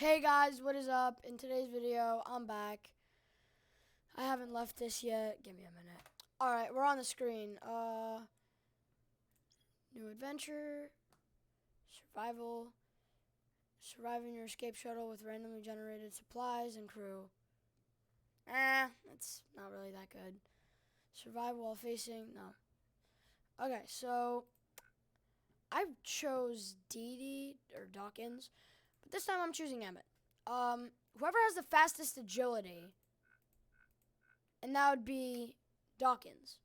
Hey guys, what is up? In today's video, I'm back. I haven't left this yet. Give me a minute. Alright, we're on the screen. New adventure, survival, surviving your escape shuttle with randomly generated supplies and crew. That's not really that good. Survival while facing, no. Okay, so I chose Dee Dee, or Dawkins, but this time I'm choosing Emmett. Whoever has the fastest agility, and that would be Dawkins.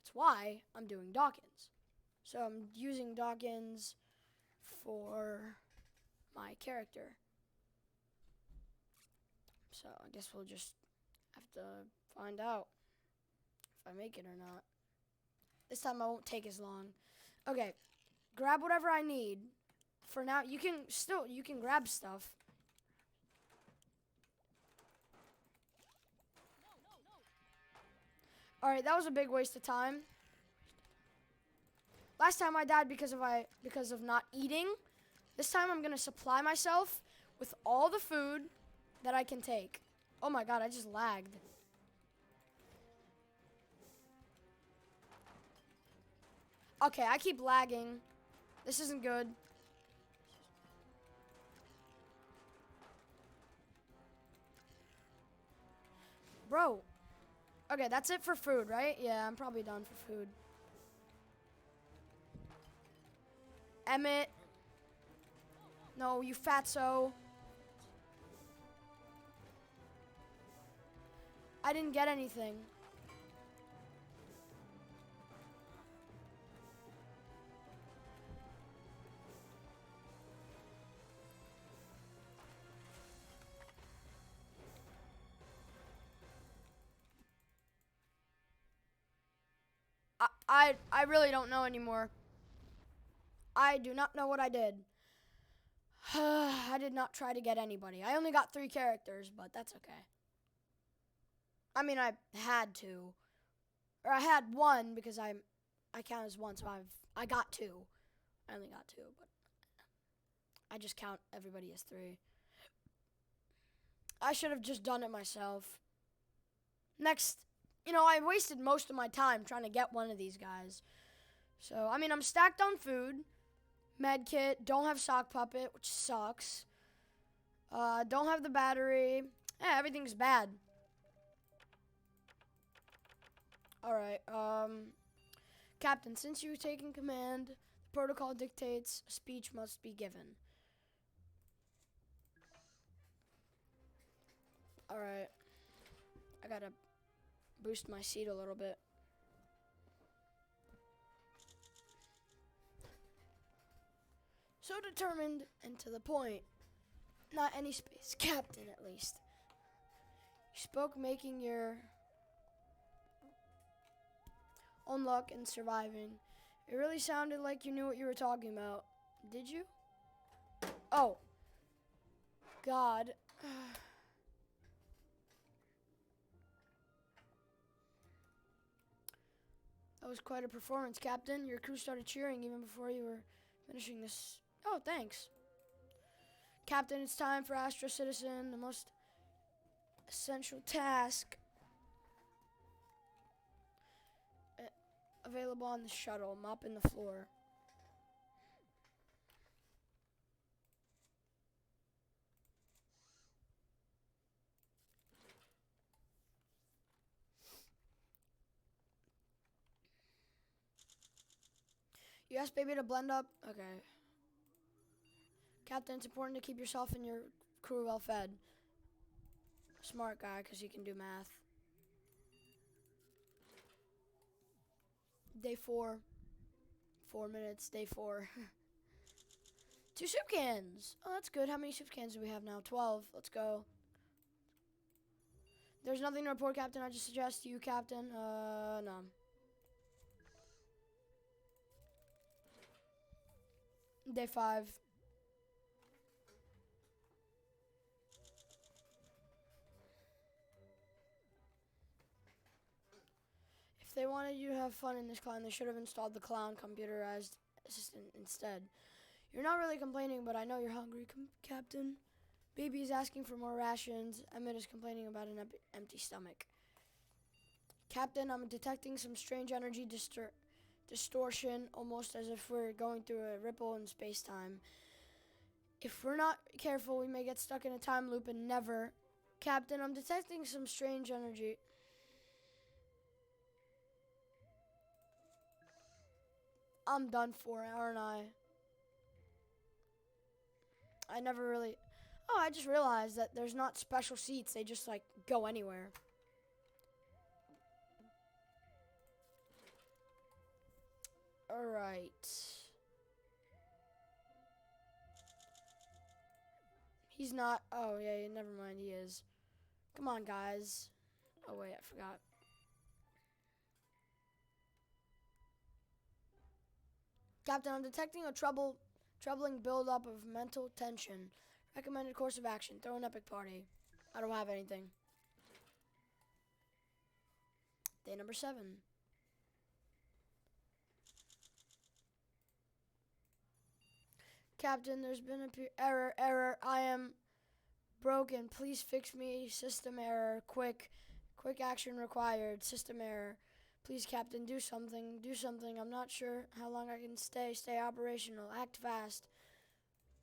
That's why I'm doing Dawkins. So I'm using Dawkins for my character. So I guess we'll just have to find out if I make it or not. This time I won't take as long. Okay, grab whatever I need. For now, you can grab stuff. Alright, that was a big waste of time. Last time I died because of not eating. This time I'm gonna supply myself with all the food that I can take. Oh my god, I just lagged. Okay, I keep lagging. This isn't good. Bro. Okay, that's it for food, right? Yeah, I'm probably done for food. Emmett. No, you fatso. I didn't get anything. I really don't know anymore. I do not know what I did. I did not try to get anybody. I only got 3 characters, but that's okay. I mean, I had to. Or I had 1 because I count as 1, so I got 2. I only got 2, but I just count everybody as 3. I should have just done it myself. Next, I wasted most of my time trying to get one of these guys. So, I mean, I'm stacked on food. Med kit, don't have sock puppet, which sucks. Don't have the battery. Yeah, everything's bad. Alright, Captain, since you're taking command, the protocol dictates a speech must be given. Alright. I gotta boost my seat a little bit. So determined and to the point. Not any space. Captain, at least. You spoke making your own luck and surviving. It really sounded like you knew what you were talking about. Did you? Oh. God. That was quite a performance, Captain. Your crew started cheering even before you were finishing this. Oh, thanks. Captain, it's time for Astro Citizen, the most essential task available on the shuttle, mopping the floor. You asked baby to blend up? Okay. Captain, it's important to keep yourself and your crew well fed. Smart guy, because he can do math. Day 4. 4 minutes, day 4. 2 soup cans. Oh, that's good. How many soup cans do we have now? 12. Let's go. There's nothing to report, Captain. I just suggest you, Captain. No. Day 5. If they wanted you to have fun in this clown, they should have installed the clown computerized assistant instead. You're not really complaining, but I know you're hungry, Captain. Baby is asking for more rations. Emmett is complaining about an empty stomach. Captain, I'm detecting some strange energy distortion, almost as if we're going through a ripple in space-time. If we're not careful, we may get stuck in a time loop and never. Captain, I'm detecting some strange energy. I'm done for, aren't I? I never really... Oh, I just realized that there's not special seats. They just, like, go anywhere. Alright. He's not... Oh, yeah, never mind. He is. Come on, guys. Oh, wait, I forgot. Captain, I'm detecting a troubling buildup of mental tension. Recommended course of action. Throw an epic party. I don't have anything. Day number 7. Captain, there's been an error. I am broken. Please fix me. System error. Quick action required. System error. Please, Captain, do something. Do something. I'm not sure how long I can stay. Stay operational. Act fast.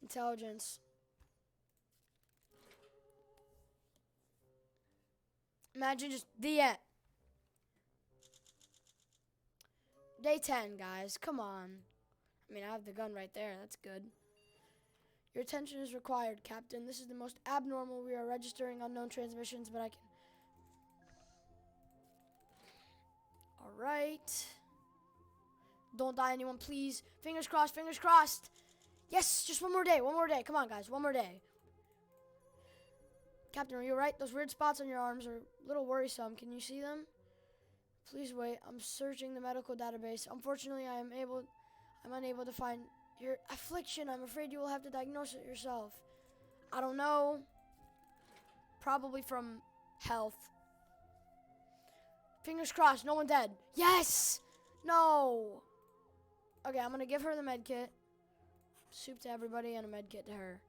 Intelligence. Imagine just the end. Day 10, guys. Come on. I mean, I have the gun right there. That's good. Your attention is required, Captain. This is the most abnormal. We are registering unknown transmissions, but I can... Alright. Don't die, anyone, please. Fingers crossed, fingers crossed. Yes, just one more day, one more day. Come on, guys, one more day. Captain, are you alright? Those weird spots on your arms are a little worrisome. Can you see them? Please wait. I'm searching the medical database. Unfortunately, I'm unable to find your affliction. I'm afraid you will have to diagnose it yourself. I don't know. Probably from health. Fingers crossed, no one dead. Yes! No! Okay, I'm gonna give her the med kit. Soup to everybody and a med kit to her.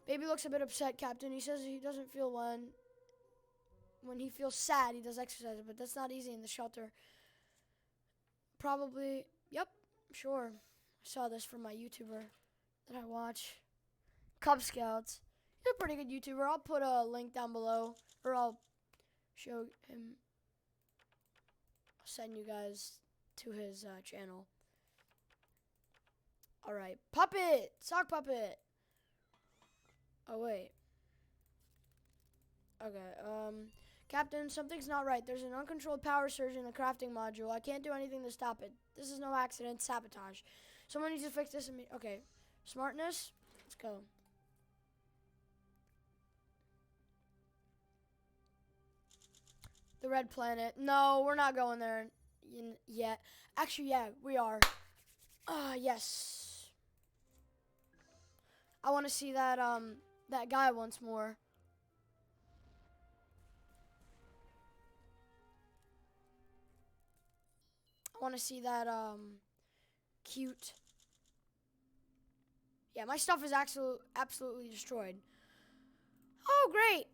Baby looks a bit upset, Captain. He says he doesn't feel one. When he feels sad, he does exercise, but that's not easy in the shelter. Probably, yep, sure. I saw this from my YouTuber that I watch. Cub Scouts. He's a pretty good YouTuber. I'll put a link down below, or I'll show him. I'll send you guys to his channel. Alright, puppet! Sock puppet! Oh, wait. Okay, Captain, something's not right. There's an uncontrolled power surge in the crafting module. I can't do anything to stop it. This is no accident. Sabotage. Someone needs to fix this. Okay. Smartness. Let's go. The red planet. No, we're not going there yet. Actually, yeah, we are. Yes. I want to see that, that guy once more. I want to see that, cute. Yeah, my stuff is absolutely destroyed. Oh, great.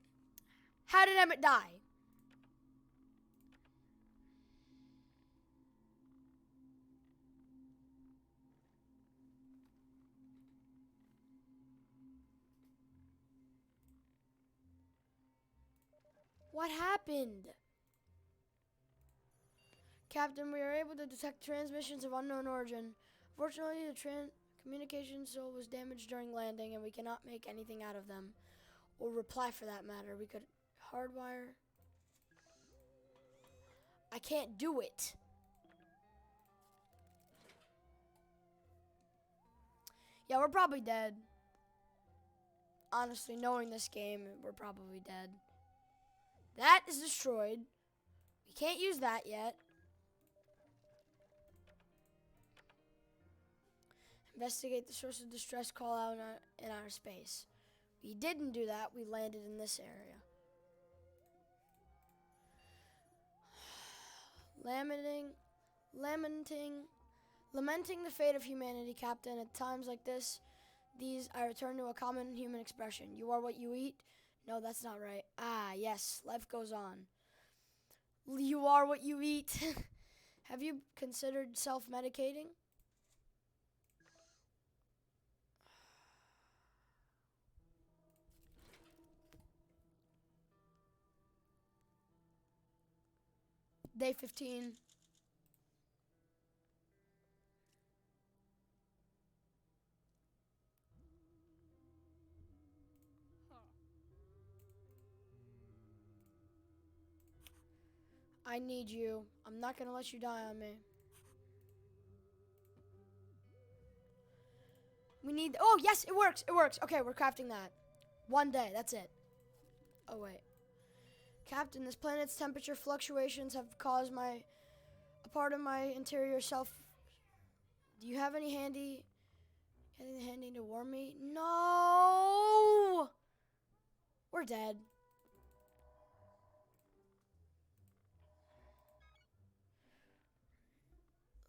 How did Emmett die? What happened? Captain, we are able to detect transmissions of unknown origin. Fortunately, the communication cell was damaged during landing, and we cannot make anything out of them. Or reply, for that matter. We could hardwire. I can't do it. Yeah, we're probably dead. Honestly, knowing this game, we're probably dead. That is destroyed. We can't use that yet. Investigate the source of distress, call out in outer space. We didn't do that. We landed in this area. Lamenting the fate of humanity, Captain. At times like this, these, I return to a common human expression. You are what you eat. No, that's not right. Ah, yes, life goes on. You are what you eat. Have you considered self-medicating? Day 15. I need you. I'm not gonna let you die on me. We need, oh yes, it works, it works. Okay, we're crafting that. One day, that's it. Oh wait. Captain, this planet's temperature fluctuations have caused a part of my interior self. Do you have anything handy to warm me? No! We're dead.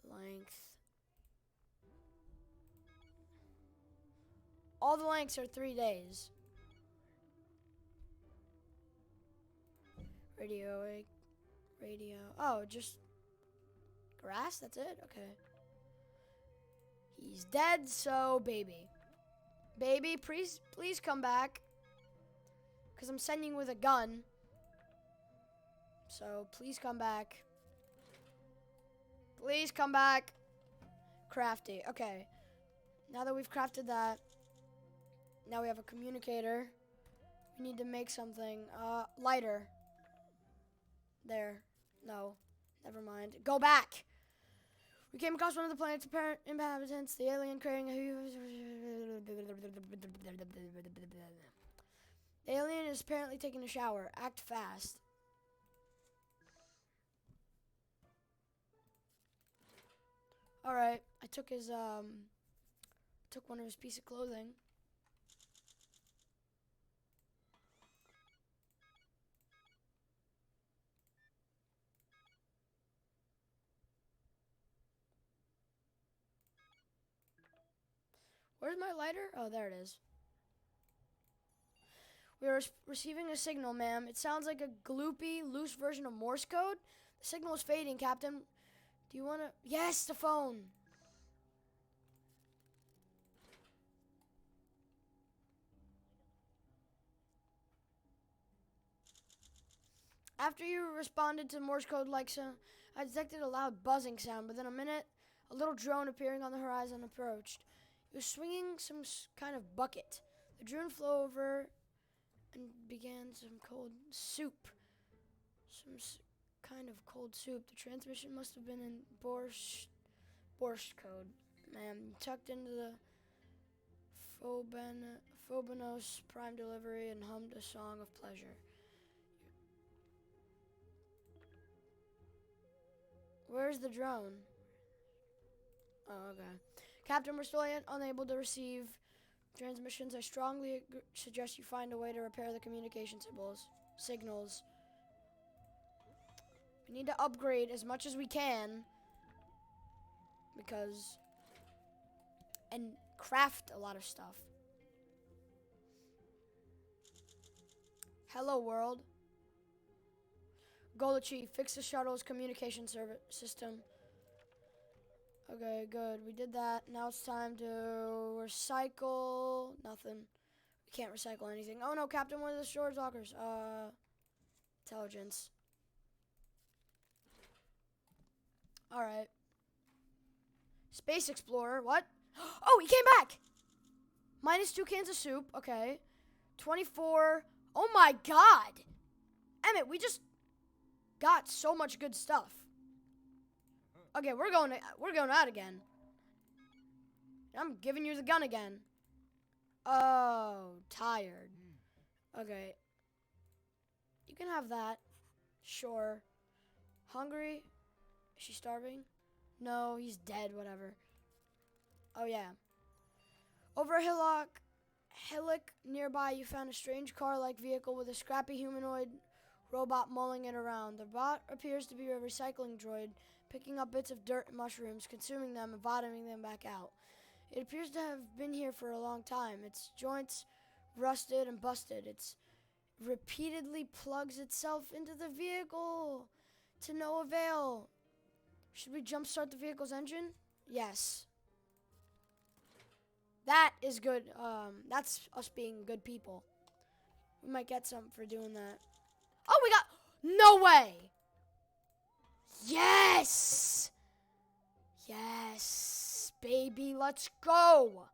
Length. All the lengths are 3 days. Radio. Oh, just grass? That's it? Okay. He's dead, so baby. Baby, please come back. Because I'm sending you with a gun. So please come back. Please come back. Crafty. Okay. Now that we've crafted that, now we have a communicator. We need to make something. Lighter. There. No. Never mind. Go back! We came across one of the planet's apparent inhabitants, the alien creating The alien is apparently taking a shower. Act fast. Alright. I took his, took one of his pieces of clothing. Where's my lighter? Oh, there it is. We are receiving a signal, ma'am. It sounds like a gloopy, loose version of Morse code. The signal is fading, Captain. Do you want to... Yes, the phone. After you responded to Morse code like so, I detected a loud buzzing sound. Within a minute, a little drone appearing on the horizon approached. It was swinging some kind of bucket. The drone flew over and began some cold soup. Kind of cold soup. The transmission must have been in Borscht code. Man, tucked into the Phobanos prime delivery and hummed a song of pleasure. Where's the drone? Oh, okay. Captain, we're still unable to receive transmissions. I strongly suggest you find a way to repair the communication signals. We need to upgrade as much as we can. And craft a lot of stuff. Hello, world. Goal achieved. Fix the shuttle's communication system. Okay, good. We did that. Now it's time to recycle. Nothing. We can't recycle anything. Oh no, Captain, one of the storage lockers. Intelligence. Alright. Space Explorer. What? Oh, he came back! -2 cans of soup. Okay. 24. Oh my god! Emmett, we just got so much good stuff. Okay, we're going out again. I'm giving you the gun again. Oh, tired. Okay. You can have that. Sure. Hungry? Is she starving? No, he's dead, whatever. Oh, yeah. Over a hillock nearby, you found a strange car-like vehicle with a scrappy humanoid robot mulling it around. The bot appears to be a recycling droid, picking up bits of dirt and mushrooms, consuming them and vomiting them back out. It appears to have been here for a long time. Its joints rusted and busted. It's repeatedly plugs itself into the vehicle to no avail. Should we jumpstart the vehicle's engine? Yes. That is good. That's us being good people. We might get something for doing that. Oh, we got... No way! Yes! Yes, baby, let's go!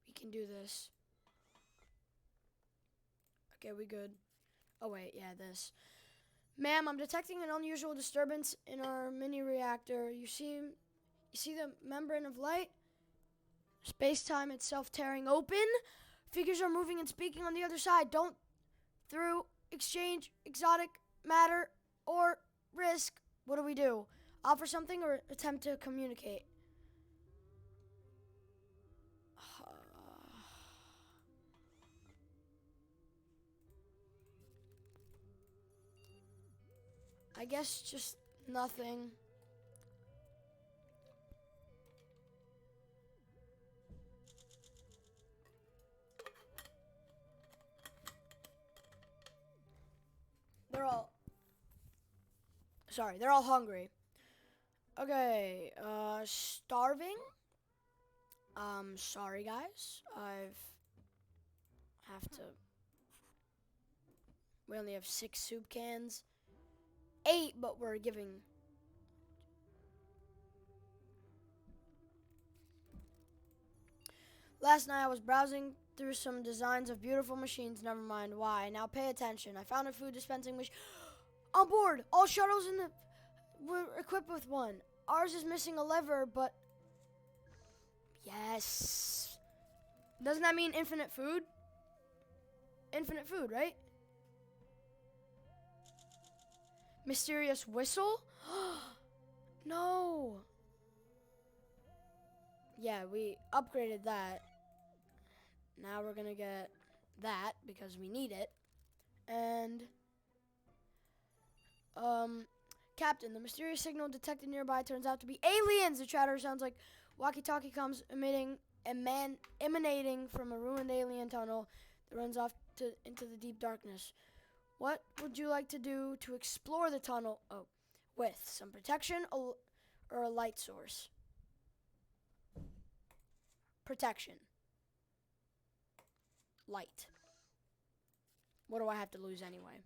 We can do this. Okay, we good. Oh, wait, yeah, this. Ma'am, I'm detecting an unusual disturbance in our mini reactor. You see the membrane of light? Space-time itself tearing open. Figures are moving and speaking on the other side. Don't through exchange exotic matter or risk. What do we do? Offer something or attempt to communicate? I guess just nothing. They're all hungry. Okay, starving. Sorry guys. Have to. We only have 6 soup cans. 8, but we're giving. Last night I was browsing through some designs of beautiful machines. Never mind why. Now pay attention. I found a food dispensing machine. On board, all shuttles were equipped with one. Ours is missing a lever, but yes. Doesn't that mean infinite food? Infinite food, right? Mysterious whistle? No. Yeah, we upgraded that. Now we're gonna get that because we need it. And Captain, the mysterious signal detected nearby turns out to be aliens. The chatter sounds like walkie-talkie comes emanating from a ruined alien tunnel that runs off into the deep darkness. What would you like to do to explore the tunnel? Oh, with some protection or a light source? Protection. Light. What do I have to lose anyway?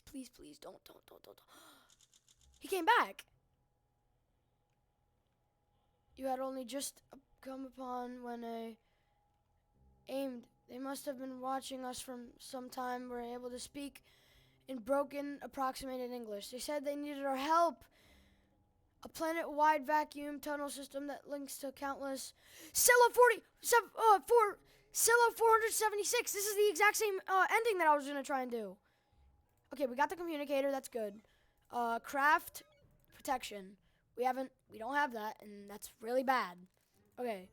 Please, don't. He came back. You had only just come upon when I aimed. They must have been watching us from some time. We're able to speak in broken, approximated English. They said they needed our help. A planet-wide vacuum tunnel system that links to countless... Silo 476. This is the exact same ending that I was going to try and do. Okay, we got the communicator. That's good. Craft protection. We don't have that, and that's really bad. Okay.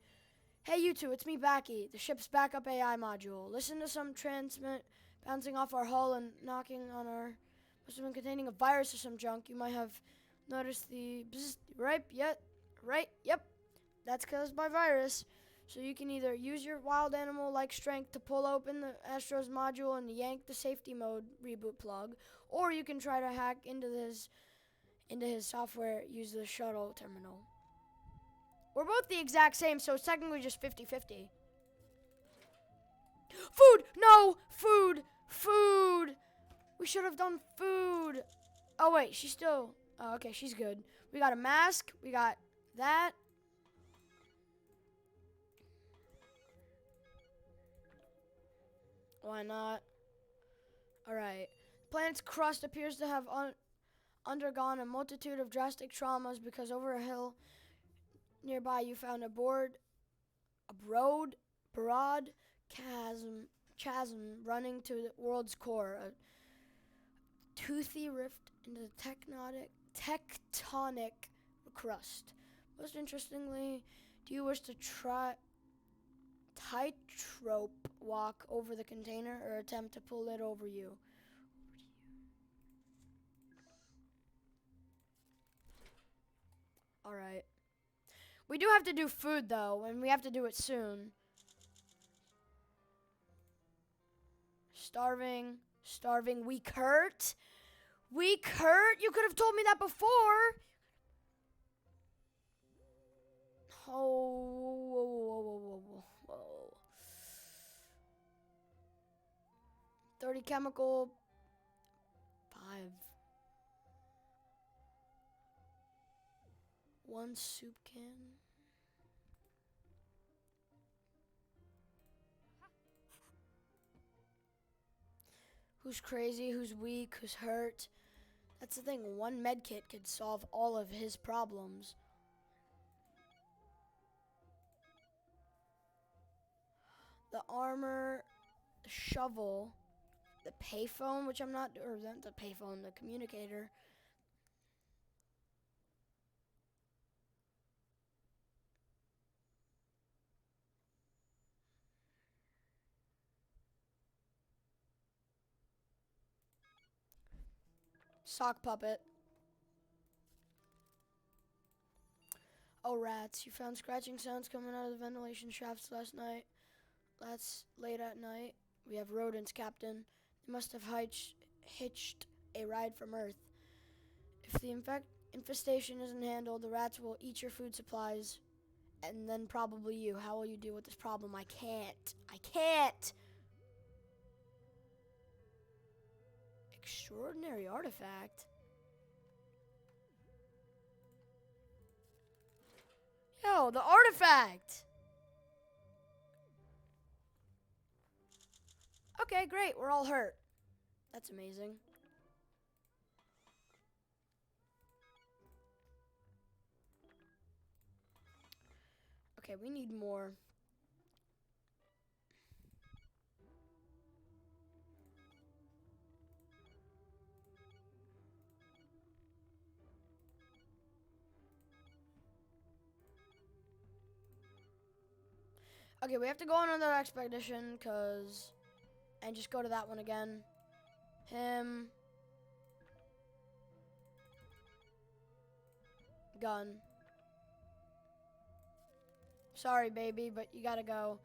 Hey, you two, it's me, Backy, the ship's backup AI module. Listen to some transmit bouncing off our hull and knocking on our... Must have been containing a virus or some junk. You might have noticed the... Bzz, right? Yep. That's caused by virus. So you can either use your wild animal-like strength to pull open the Astro's module and yank the safety mode reboot plug, or you can try to hack into his software, use the shuttle terminal. We're both the exact same, so it's technically just 50-50. Food! No! Food! We should have done food. Oh, wait, she's still... Oh, okay, she's good. We got a mask. We got that. Why not? Alright. Planet's crust appears to have undergone a multitude of drastic traumas because over a hill nearby you found a broad chasm running to the world's core. A toothy rift into the tectonic crust. Most interestingly, do you wish to try tightrope walk over the container or attempt to pull it over you? Alright. We do have to do food, though, and we have to do it soon. Starving. Starving. Weak hurt. Weak hurt? You could have told me that before. Oh, whoa, whoa, whoa, whoa, whoa. 30 chemical. 5. 1 soup can. Who's crazy, who's weak, who's hurt. That's the thing, 1 med kit could solve all of his problems. The armor, the shovel, the payphone, which I'm not, or not the payphone, the communicator. Sock puppet. Oh, rats. You found scratching sounds coming out of the ventilation shafts last night. That's late at night. We have rodents, Captain. They must have hitched a ride from Earth. If the infestation isn't handled, the rats will eat your food supplies, and then probably you. How will you deal with this problem? I can't. I can't! Extraordinary artifact. Yo, the artifact! Okay, great. We're all hurt. That's amazing. Okay, we need more. Okay, we have to go on another expedition, and just go to that one again. Him. Gun. Sorry, baby, but you gotta go.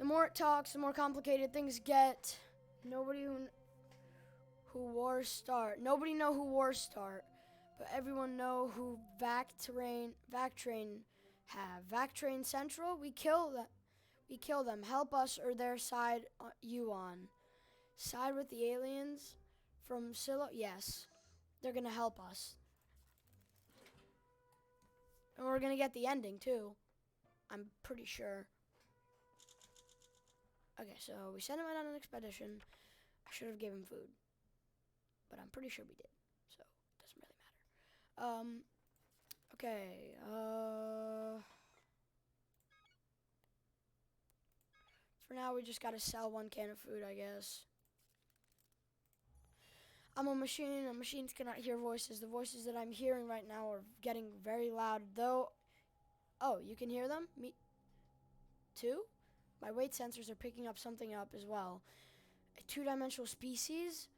The more it talks, the more complicated things get. Nobody who wars start. Nobody know who wars start, but everyone know who Vactrain have. Vactrain Central. We kill them. Help us or their side you on. Side with the aliens from Silo. Yes, they're gonna help us, and we're gonna get the ending too. I'm pretty sure. Okay, so we sent him out on an expedition. I should have given him food, but I'm pretty sure we did, so it doesn't really matter. Okay, for now we just gotta sell 1 can of food, I guess. I'm a machine, and machines cannot hear voices. The voices that I'm hearing right now are getting very loud, though. Oh, you can hear them? Me too? My weight sensors are picking up something up as well. A 2-dimensional species?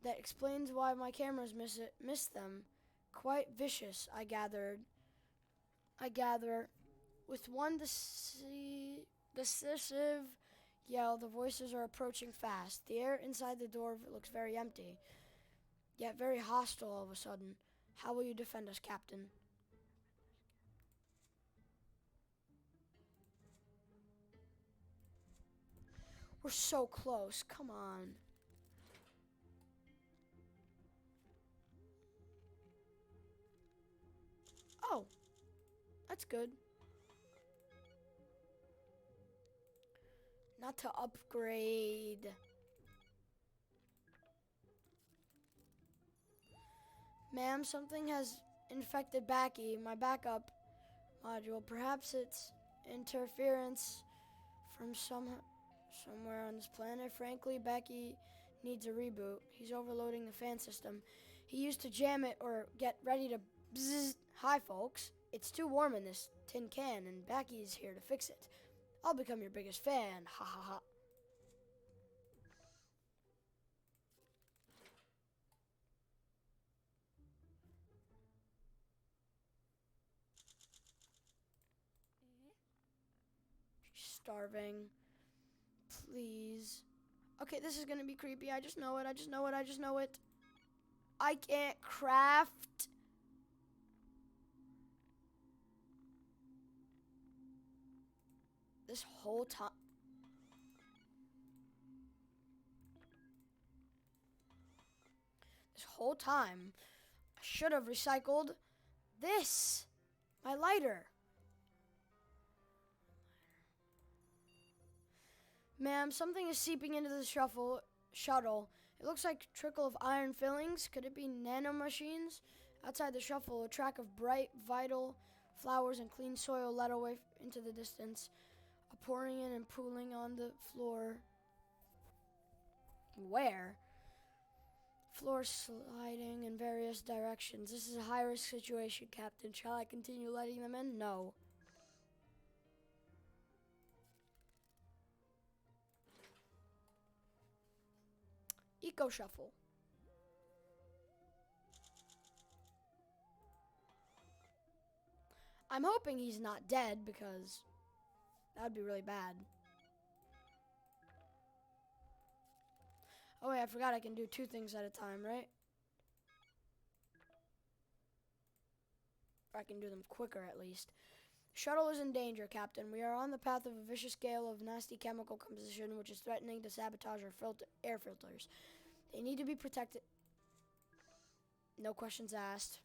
That explains why my cameras miss them. Quite vicious, I gather. With one decisive yell, the voices are approaching fast. The air inside the door looks very empty, yet very hostile all of a sudden. How will you defend us, Captain? We're so close. Come on. Oh, that's good. Not to upgrade. Ma'am, something has infected Backy, my backup module. Perhaps it's interference from somewhere on this planet. Frankly, Backy needs a reboot. He's overloading the fan system. He used to jam it or get ready to bzzz. Hi, folks. It's too warm in this tin can, and Backy's here to fix it. I'll become your biggest fan. Ha ha ha. starving. Please. Okay, this is gonna be creepy. I just know it. I just know it. I just know it. I can't craft. This whole time. This whole time, I should have recycled this. My lighter. Ma'am, something is seeping into the shuttle. It looks like a trickle of iron fillings. Could it be nanomachines? Outside the shuttle, a track of bright, vital flowers and clean soil led away into the distance, pouring in and pooling on the floor. Where? Floor sliding in various directions. This is a high-risk situation, Captain. Shall I continue letting them in? No. Eco Shuffle. I'm hoping he's not dead because that would be really bad. Oh wait, I forgot I can do 2 things at a time, right? Or I can do them quicker at least. Shuttle is in danger, Captain. We are on the path of a vicious gale of nasty chemical composition which is threatening to sabotage our air filters. They need to be protected. No questions asked.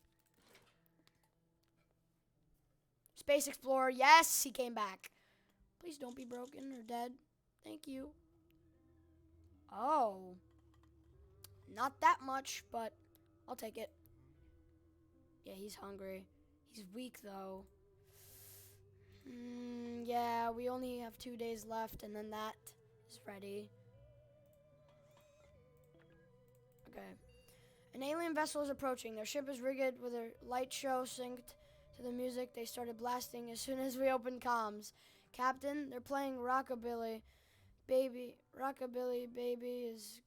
Space Explorer, yes, he came back. Please don't be broken or dead. Thank you. Oh. Not that much, but I'll take it. Yeah, he's hungry. He's weak, though. Yeah, we only have 2 days left, and then that is ready. Okay. An alien vessel is approaching. Their ship is rigged with a light show synced to the music. They started blasting as soon as we opened comms. Captain, they're playing Rockabilly Baby. Rockabilly Baby is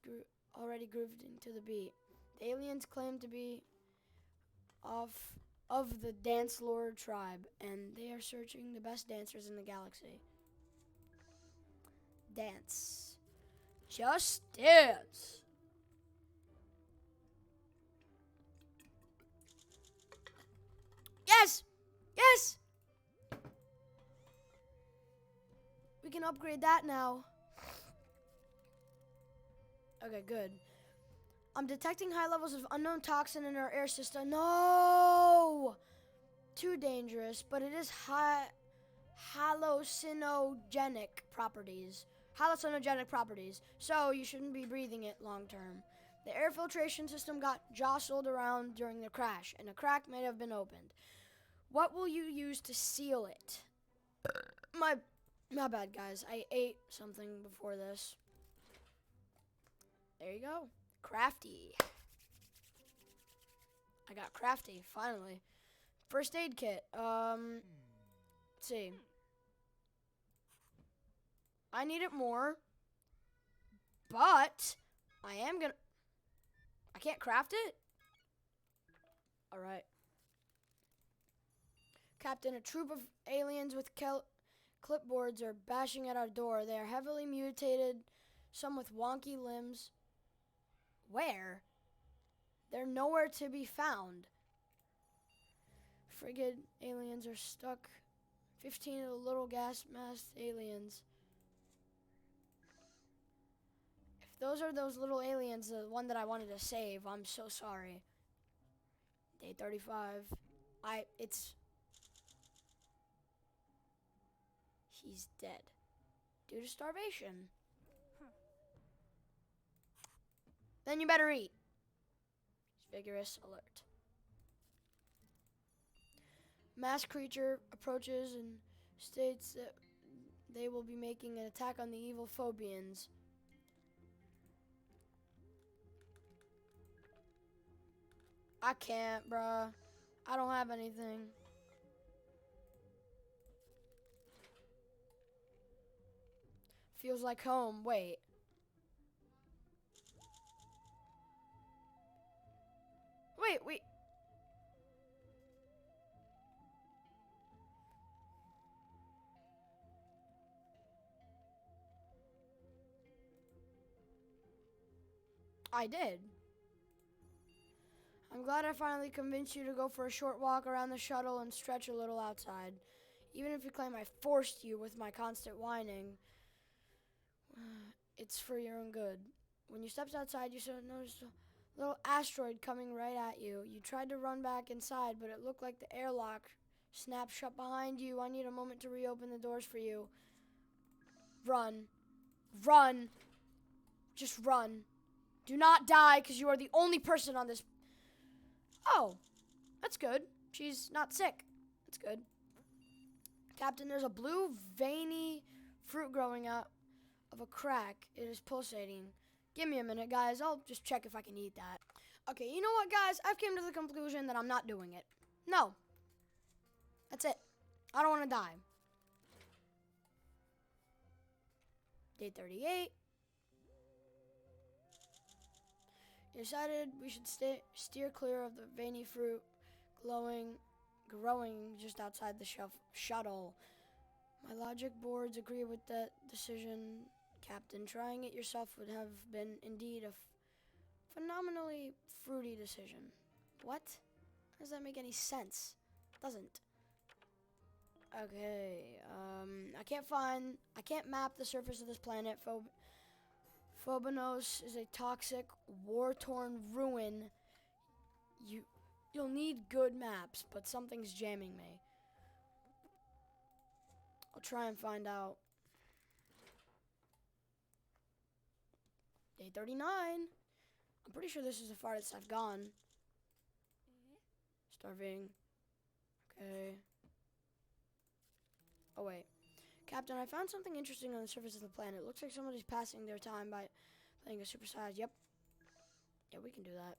already grooved into the beat. The aliens claim to be of the Dance Lord tribe, and they are searching the best dancers in the galaxy. Dance. Just dance. Yes! Yes! We can upgrade that now. Okay, good. I'm detecting high levels of unknown toxin in our air system. No! Too dangerous, but it is hallucinogenic properties. Hallucinogenic properties. So you shouldn't be breathing it long term. The air filtration system got jostled around during the crash, and a crack may have been opened. What will you use to seal it? My bad, guys. I ate something before this. There you go. Crafty. I got crafty, finally. First aid kit. Let's see. I need it more. But I can't craft it? Alright. Captain, a troop of aliens with clipboards are bashing at our door. They are heavily mutated, some with wonky limbs. Where? They're nowhere to be found. Frigid aliens are stuck. 15 of the little gas-masked aliens. If those are those little aliens, the one that I wanted to save, I'm so sorry. Day 35. He's dead. Due to starvation. Then you better eat. Vigorous alert. Mass creature approaches and states that they will be making an attack on the evil Phobians. I can't, bruh. I don't have anything. Feels like home. Wait. Wait. I did. I'm glad I finally convinced you to go for a short walk around the shuttle and stretch a little outside. Even if you claim I forced you with my constant whining, it's for your own good. When you stepped outside, you noticed a little asteroid coming right at you. You tried to run back inside, but it looked like the airlock snapped shut behind you. I need a moment to reopen the doors for you. Run. Run. Just run. Do not die, because you are the only person on this. Oh, that's good. She's not sick. That's good. Captain, there's a blue, veiny fruit growing out of a crack. It is pulsating. Give me a minute, guys. I'll just check if I can eat that. Okay, you know what, guys? I've came to the conclusion that I'm not doing it. No. That's it. I don't want to die. Day 38. You decided we should steer clear of the veiny fruit growing just outside the shuttle. My logic boards agree with that decision, Captain. Trying it yourself would have been indeed a phenomenally fruity decision. What? How does that make any sense? Doesn't. Okay, I can't map the surface of this planet. Phobos is a toxic, war-torn ruin. You'll need good maps, but something's jamming me. I'll try and find out. Day 39. I'm pretty sure this is the farthest I've gone. Starving. Okay. Oh, wait. Captain, I found something interesting on the surface of the planet. It looks like somebody's passing their time by playing a supersized. Yep. Yeah, we can do that.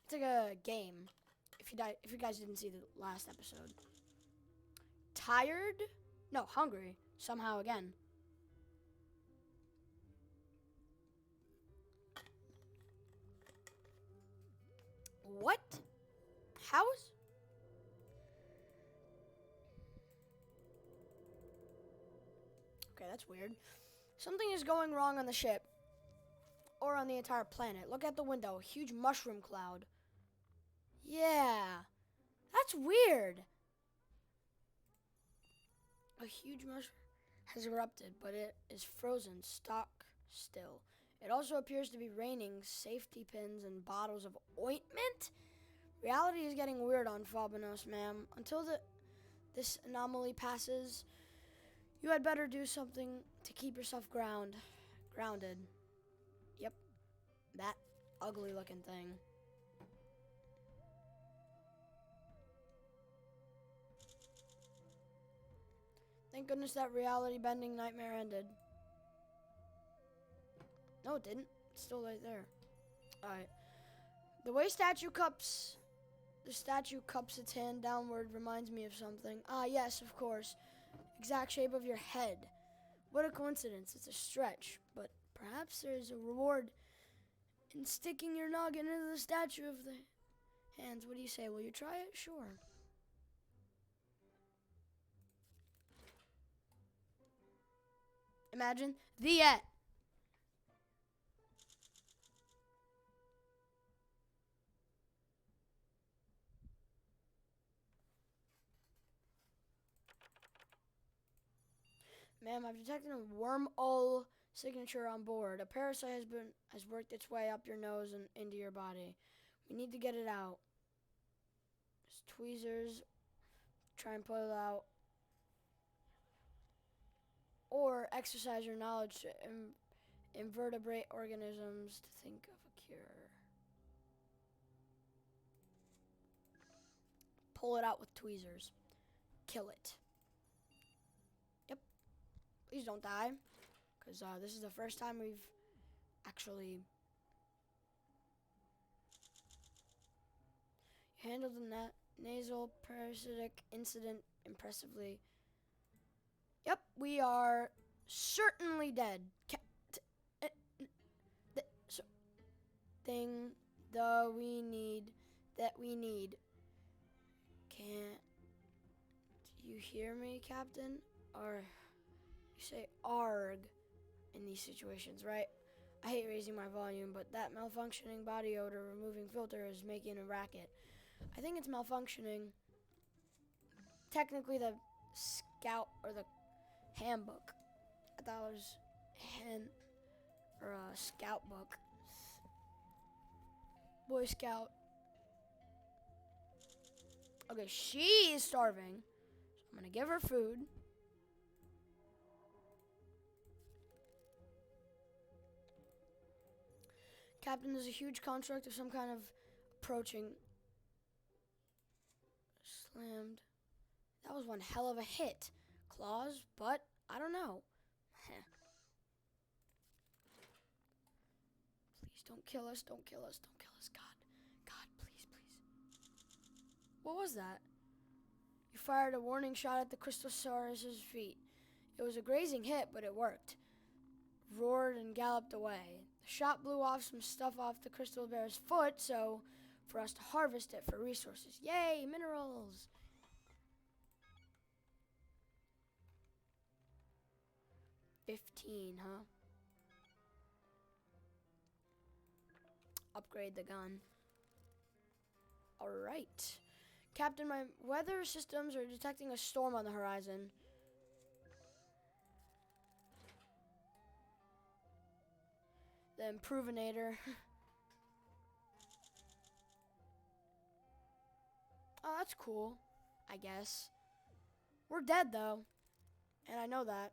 It's like a game. If you guys didn't see the last episode. Tired? No, hungry. Somehow again. What? How's? Okay, that's weird. Something is going wrong on the ship. Or on the entire planet. Look at the window. Huge mushroom cloud. Yeah. That's weird. A huge mushroom has erupted, but it is frozen stock still. It also appears to be raining safety pins and bottles of ointment. Reality is getting weird on Phobos, ma'am. Until this anomaly passes, you had better do something to keep yourself grounded. Yep, that ugly looking thing. Thank goodness that reality-bending nightmare ended. No, it didn't. It's still right there. Alright. The way the statue cups its hand downward reminds me of something. Ah, yes, of course. Exact shape of your head. What a coincidence. It's a stretch. But perhaps there's a reward in sticking your noggin into the statue of the hands. What do you say? Will you try it? Sure. Imagine the end. Ma'am, I've detected a wormhole signature on board. A parasite has worked its way up your nose and into your body. We need to get it out. Just tweezers. Try and pull it out. Or exercise your knowledge to invertebrate organisms to think of a cure. Pull it out with tweezers. Kill it. Yep. Please don't die. Because this is the first time we've actually handled the nasal parasitic incident impressively. Yep, we are certainly dead. Thing that we need. Can't you hear me, Captain? Or you say arg in these situations, right? I hate raising my volume, but that malfunctioning body odor removing filter is making a racket. I think it's malfunctioning. Technically, the scout or the handbook. I thought it was a scout book. Boy Scout. Okay, she is starving. So I'm gonna give her food. Captain is a huge construct of some kind of approaching. Slammed. That was one hell of a hit. Claws, but I don't know. Please don't kill us, don't kill us, don't kill us. God, please, please. What was that? You fired a warning shot at the Crystalsaurus's feet. It was a grazing hit, but it worked. Roared and galloped away. The shot blew off some stuff off the crystal bear's foot, so for us to harvest it for resources. Yay, minerals! $15, huh? Upgrade the gun. Alright. Captain, my weather systems are detecting a storm on the horizon. The Improvinator. Oh, that's cool, I guess. We're dead, though. And I know that.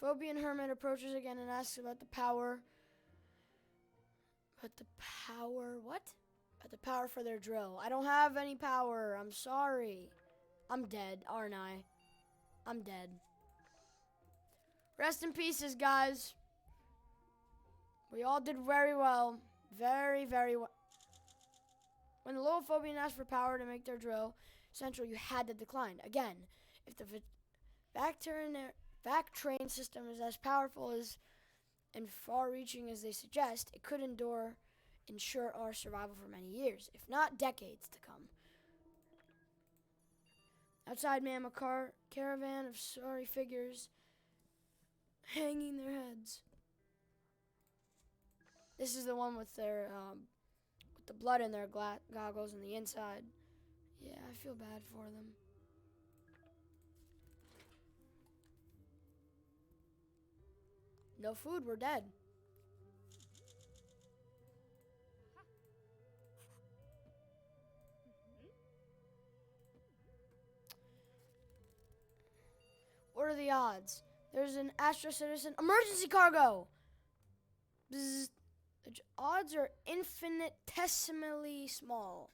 Phobian Hermit approaches again and asks about the power. But the power, what? About the power for their drill. I don't have any power. I'm sorry. I'm dead, aren't I? I'm dead. Rest in pieces, guys. We all did very well. Very, very well. When the little Phobian asked for power to make their drill central, you had to decline. Again, if the vac train system is as powerful as and far-reaching as they suggest, it could ensure our survival for many years, if not decades to come. Outside, ma'am, a caravan of sorry figures hanging their heads. This is the one with their with the blood in their goggles on the inside. Yeah, I feel bad for them. No food, we're dead. What are the odds? There's an Astro Citizen emergency cargo. Bzz. The odds are infinitesimally small.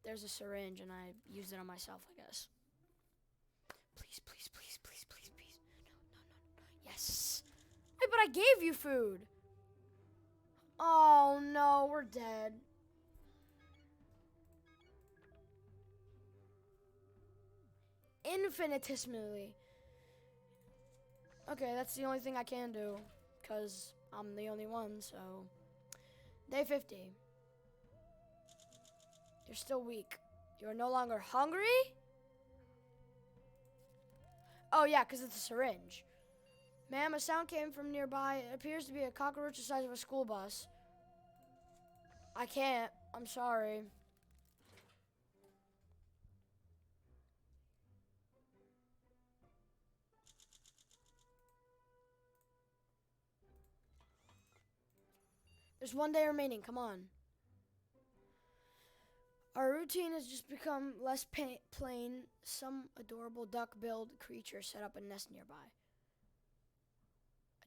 There's a syringe, and I used it on myself, I guess. Please, please, please, please, please, please. No. Yes. Wait, but I gave you food. Oh, no, we're dead. Infinitesimally. Okay, that's the only thing I can do, because I'm the only one, so. Day 50. You're still weak. You are no longer hungry? Oh, yeah, because it's a syringe. Ma'am, a sound came from nearby. It appears to be a cockroach the size of a school bus. I can't. I'm sorry. There's one day remaining. Come on. Our routine has just become less plain. Some adorable duck-billed creature set up a nest nearby.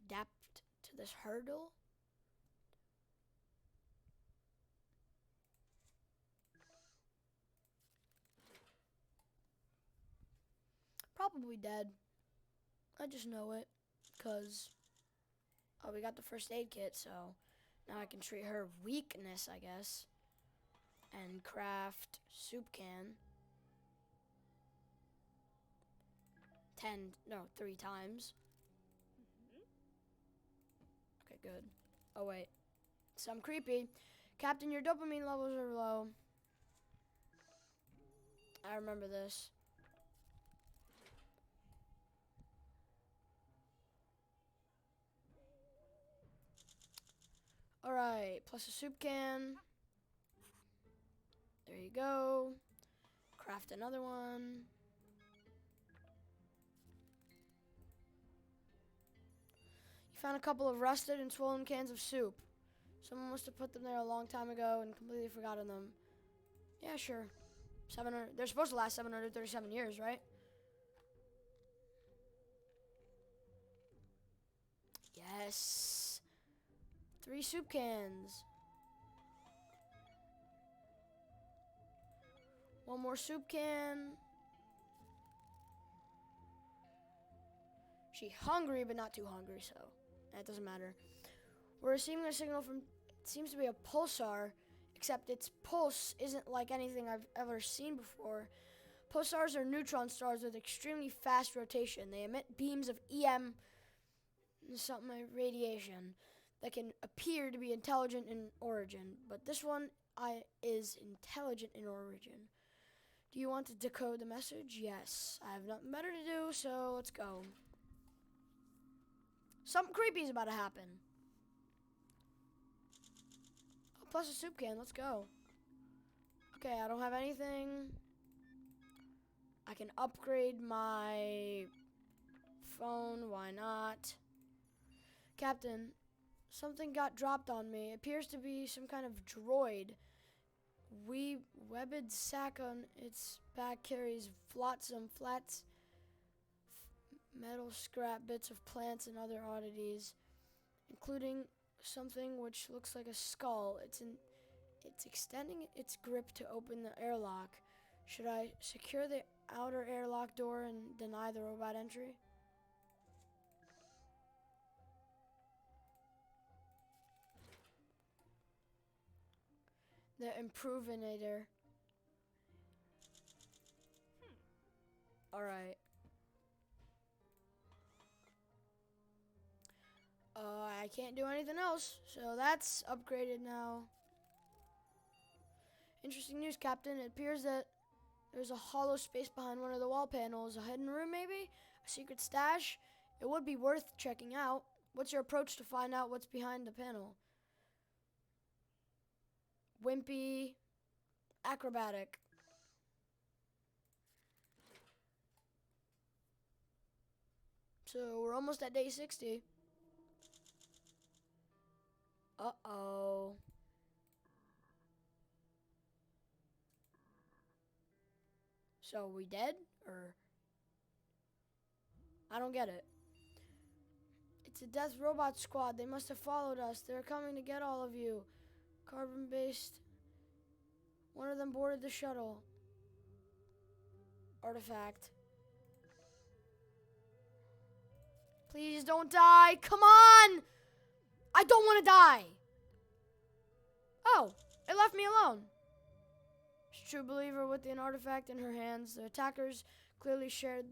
Adapt to this hurdle? Probably dead. I just know it. Because, oh, we got the first aid kit, so now I can treat her weakness, I guess. And craft soup can. 3 times. Okay, good. Oh, wait. Some creepy. Captain, your dopamine levels are low. I remember this. Alright, plus a soup can. There you go. Craft another one. You found a couple of rusted and swollen cans of soup. Someone must have put them there a long time ago and completely forgotten them. Yeah, sure. 700. They're supposed to last 737 years, right? Yes. 3 soup cans. 1 more soup can. She's hungry, but not too hungry, so that doesn't matter. We're receiving a signal from, it seems to be a pulsar, except its pulse isn't like anything I've ever seen before. Pulsars are neutron stars with extremely fast rotation. They emit beams of EM, something like radiation, that can appear to be intelligent in origin, but this one is intelligent in origin. Do you want to decode the message? Yes. I have nothing better to do, so let's go. Something creepy is about to happen. Oh, plus a soup can. Let's go. Okay, I don't have anything. I can upgrade my phone. Why not? Captain, something got dropped on me. It appears to be some kind of droid. Webbed sack on its back carries flotsam, flats, metal scrap, bits of plants, and other oddities, including something which looks like a skull. It's extending its grip to open the airlock. Should I secure the outer airlock door and deny the robot entry? The Improvinator. Alright. I can't do anything else, so that's upgraded now. Interesting news, Captain. It appears that there's a hollow space behind one of the wall panels. A hidden room, maybe? A secret stash? It would be worth checking out. What's your approach to find out what's behind the panel? Wimpy. Acrobatic. So we're almost at day 60. Uh-oh. So are we dead? Or I don't get it. It's a death robot squad. They must have followed us. They're coming to get all of you. Carbon-based. One of them boarded the shuttle. Artifact. Please don't die. Come on! I don't want to die. Oh, it left me alone. True believer with an artifact in her hands. The attackers clearly shared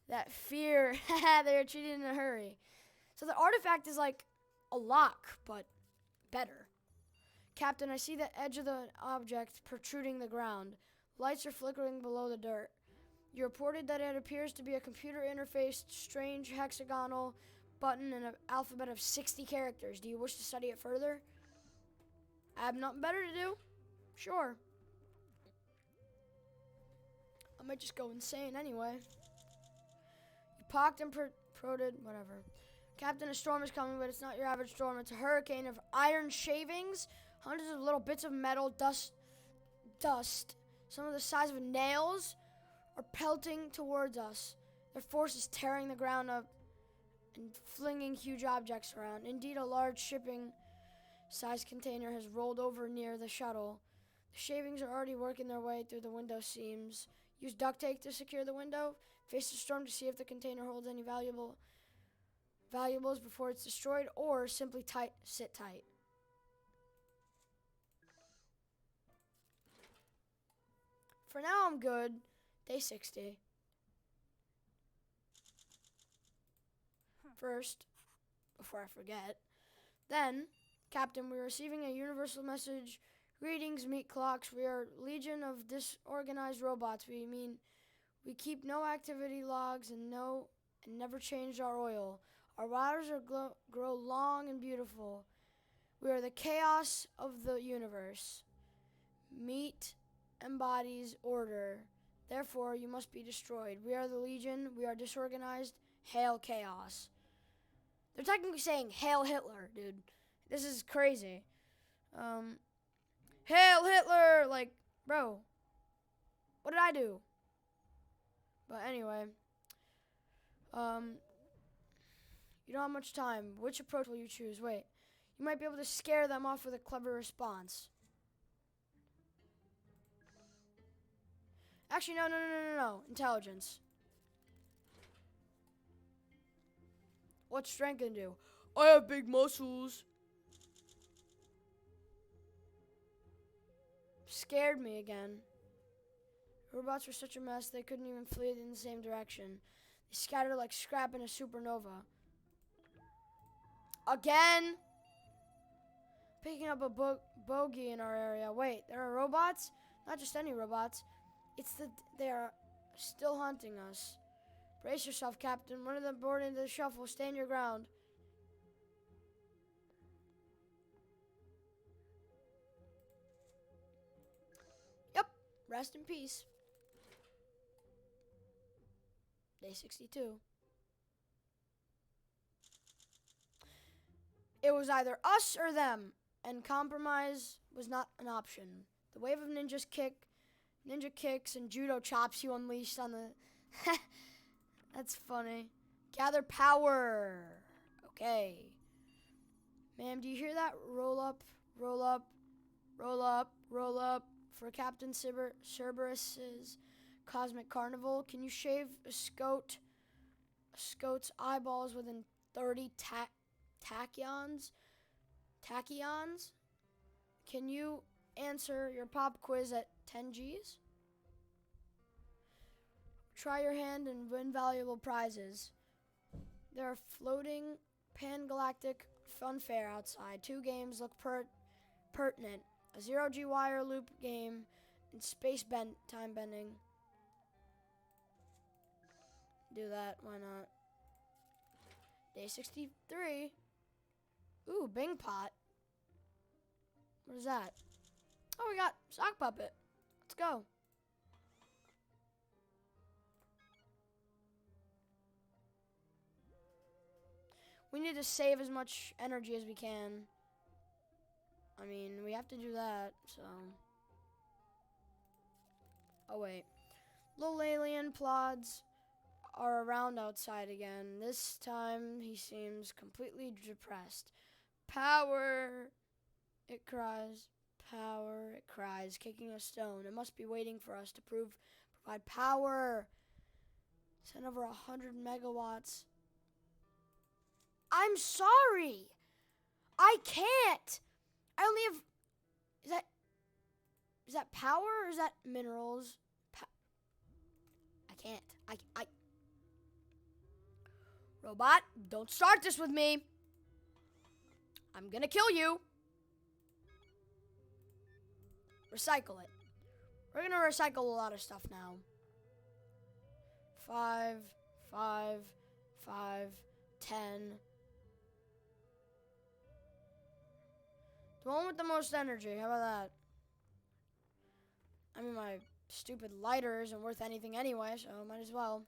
that fear. They were treated in a hurry. So the artifact is like a lock, but better. Captain, I see the edge of the object protruding the ground. Lights are flickering below the dirt. You reported that it appears to be a computer interfaced, strange hexagonal button and an alphabet of 60 characters. Do you wish to study it further? I have nothing better to do. Sure. I might just go insane anyway. You pocked and prodded, whatever. Captain, a storm is coming, but it's not your average storm. It's a hurricane of iron shavings, hundreds of little bits of metal, dust, some of the size of nails, are pelting towards us. Their force is tearing the ground up and flinging huge objects around. Indeed, a large shipping-sized container has rolled over near the shuttle. The shavings are already working their way through the window seams. Use duct tape to secure the window. Face the storm to see if the container holds any valuables before it's destroyed, or simply sit tight. For now, I'm good. Day 60. First, before I forget, then, Captain, we're receiving a universal message. Greetings, meat clocks. We are legion of disorganized robots. We keep no activity logs and never change our oil. Our routers grow long and beautiful. We are the chaos of the universe. Meat embodies order. Therefore, you must be destroyed. We are the Legion. We are disorganized. Hail chaos. They're technically saying Hail Hitler, dude. This is crazy. Hail Hitler! Like, bro, what did I do? But anyway, you don't have much time. Which approach will you choose? Wait, you might be able to scare them off with a clever response. Actually, no. Intelligence. What's strength gonna do? I have big muscles. Scared me again. Robots were such a mess they couldn't even flee in the same direction. They scattered like scrap in a supernova. Again? Picking up a bogey in our area. Wait, there are robots? Not just any robots. They are still haunting us. Brace yourself, Captain. One of them board into the shuffle. Stand your ground. Yep. Rest in peace. Day 62. It was either us or them, and compromise was not an option. The wave of ninja kicks, and judo chops you unleashed on the... That's funny. Gather power. Okay. Ma'am, do you hear that? Roll up, roll up, roll up, roll up. For Captain Cerberus's Cosmic Carnival, can you shave a scout's eyeballs within 30 tachyons? Tachyons? Can you answer your pop quiz at 10 Gs? Try your hand and win valuable prizes. There are floating pan-galactic fun fair outside. 2 games look pertinent. A 0G wire loop game and space time bending. Do that, why not? Day 63. Ooh, Bing Pot. What is that? Oh, we got Sock Puppet. Let's go. We need to save as much energy as we can. I mean, we have to do that, so. Oh, wait. Little alien plods are around outside again. This time, he seems completely depressed. Power, it cries. Power, it cries, kicking a stone. It must be waiting for us to provide power. Send over 100 megawatts. I'm sorry. I can't. I only have... Is that power or is that minerals? I can't. I... Robot, don't start this with me. I'm gonna kill you. Recycle it. We're gonna recycle a lot of stuff now. 5, 5, 5, 10. The one with the most energy. How about that? I mean, my stupid lighter isn't worth anything anyway, so might as well.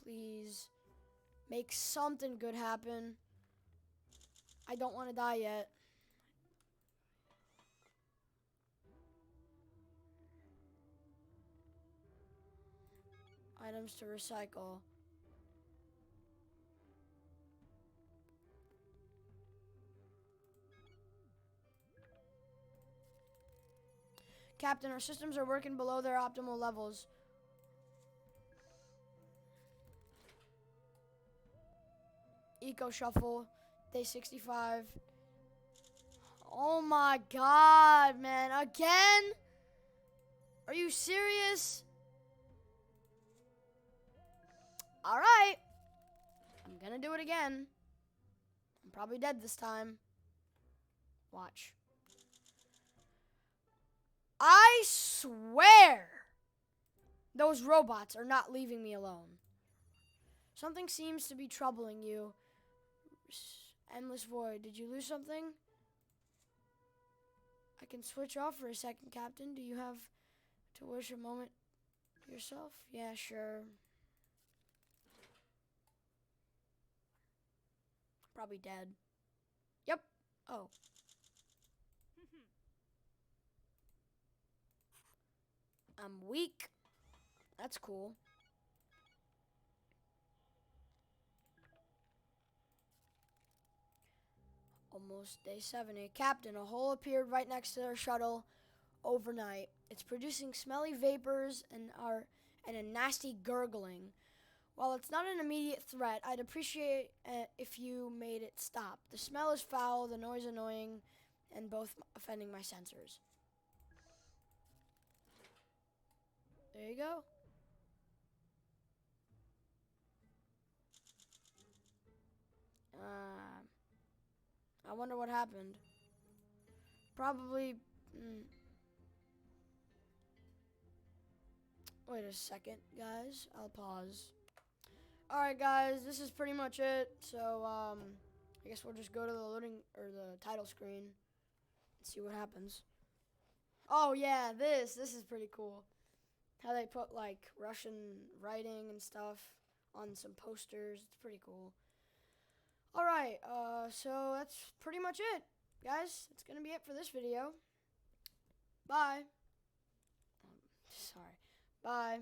Please. Make something good happen. I don't want to die yet. Items to recycle. Captain, our systems are working below their optimal levels. Eco Shuffle, day 65. Oh my god, man. Again? Are you serious? Alright. I'm gonna do it again. I'm probably dead this time. Watch. I swear those robots are not leaving me alone. Something seems to be troubling you. Endless void. Did you lose something? I can switch off for a second, Captain. Do you have to wish a moment yourself? Yeah, sure. Probably dead. Yep. Oh. I'm weak. That's cool. Almost day 70. Captain, a hole appeared right next to their shuttle overnight. It's producing smelly vapors and a nasty gurgling. While it's not an immediate threat, I'd appreciate if you made it stop. The smell is foul, the noise annoying, and both offending my sensors. There you go. I wonder what happened. Probably. Wait a second, guys. I'll pause. Alright, guys, this is pretty much it. So, I guess we'll just go to the loading or the title screen and see what happens. Oh, yeah, this is pretty cool. How they put like Russian writing and stuff on some posters. It's pretty cool. Alright, so that's pretty much it, guys. It's gonna be it for this video. Bye. Sorry. Bye.